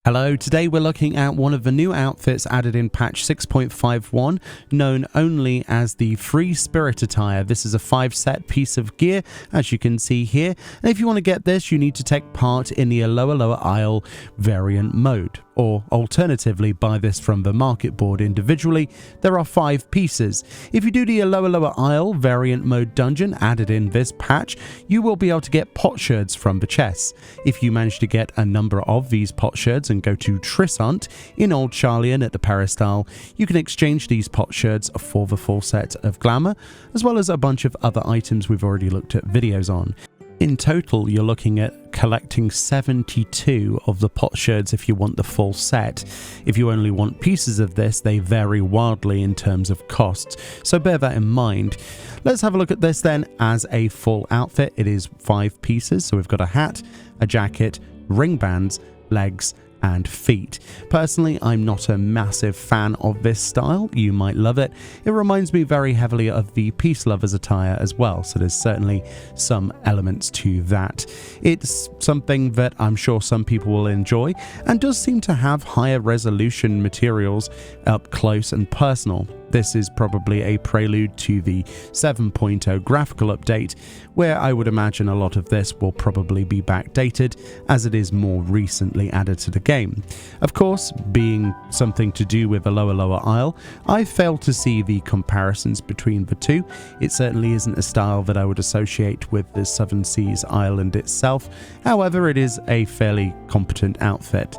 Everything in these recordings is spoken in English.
Hello, today we're looking at one of the new outfits added in patch 6.51, known only as the Free Spirit Attire. This is a 5-set piece of gear, as you can see here, and if you want to get this, you need to take part in the lower aisle variant mode, or alternatively buy this from the market board individually. There are 5 pieces. If you do the lower aisle variant mode dungeon added in this patch, you will be able to get potsherds from the chests. If you manage to get a number of these potsherds and go to Trissant in Old Charlian at the Peristyle, you can exchange these potsherds for the full set of glamour, as well as a bunch of other items we've already looked at videos on. In total, you're looking at collecting 72 of the potsherds if you want the full set. If you only want pieces of this, they vary wildly in terms of costs, so bear that in mind. Let's have a look at this then as a full outfit. It is 5 pieces, so we've got a hat, a jacket, ring bands, legs, and feet. Personally, I'm not a massive fan of this style. You might love it. It reminds me very heavily of the Peace Lovers attire as well, so there's certainly some elements to that. It's something that I'm sure some people will enjoy, and does seem to have higher resolution materials up close and personal. This is probably a prelude to the 7.0 graphical update, where I would imagine a lot of this will probably be backdated as it is more recently added to the game. Of course, being something to do with the lower aisle, I failed to see the comparisons between the two. It certainly isn't a style that I would associate with the Southern Seas island itself. However, it is a fairly competent outfit.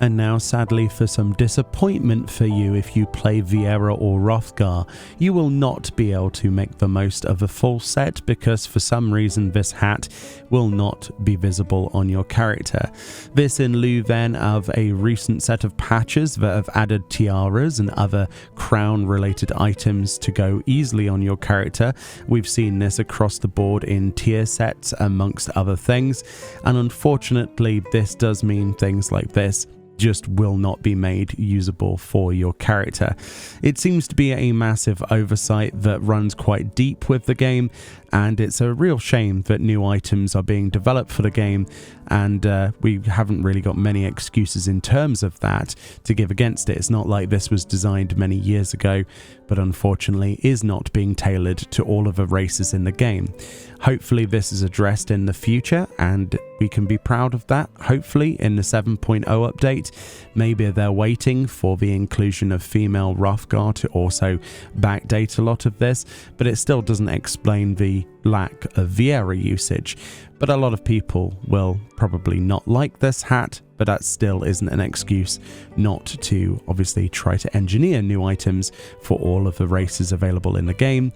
And now, sadly, for some disappointment for you if you play Viera or Hrothgar, you will not be able to make the most of a full set because for some reason this hat will not be visible on your character. This in lieu then of a recent set of patches that have added tiaras and other crown related items to go easily on your character. We've seen this across the board in tier sets amongst other things, and unfortunately this does mean things like this just will not be made usable for your character. It seems to be a massive oversight that runs quite deep with the game, and it's a real shame that new items are being developed for the game, and we haven't really got many excuses in terms of that to give against it. It's not like this was designed many years ago, but unfortunately is not being tailored to all of the races in the game. Hopefully this is addressed in the future and we can be proud of that, hopefully in the 7.0 update. Maybe they're waiting for the inclusion of female Hrothgar to also backdate a lot of this, but it still doesn't explain the lack of Viera usage. But a lot of people will probably not like this hat, but that still isn't an excuse not to obviously try to engineer new items for all of the races available in the game.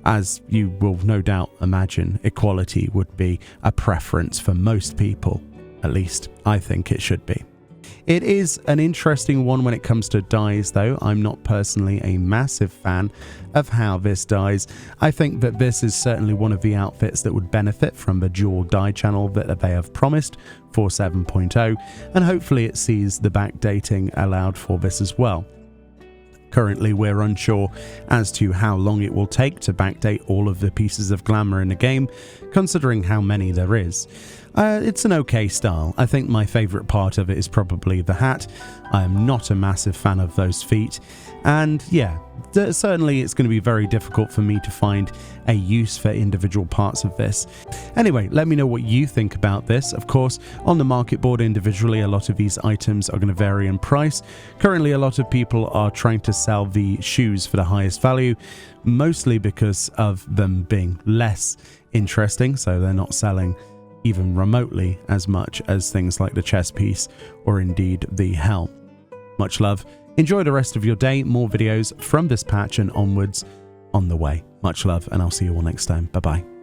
As you will no doubt imagine, equality would be a preference for most people. At least I think it should be. It is an interesting one when it comes to dyes though. I'm not personally a massive fan of how this dyes. I think that this is certainly one of the outfits that would benefit from the dual dye channel that they have promised for 7.0, and hopefully it sees the backdating allowed for this as well. Currently, we're unsure as to how long it will take to backdate all of the pieces of glamour in the game, considering how many there is. It's an okay style. I think my favourite part of it is probably the hat. I am not a massive fan of those feet, and yeah, certainly it's going to be very difficult for me to find a use for individual parts of this. Anyway, let me know what you think about this. Of course, on the market board individually, a lot of these items are going to vary in price. Currently, a lot of people are trying to sell the shoes for the highest value, mostly because of them being less interesting, so they're not selling even remotely as much as things like the chest piece or indeed the helm. Much love. Enjoy the rest of your day. More videos from this patch and onwards on the way. Much love, and I'll see you all next time. Bye bye.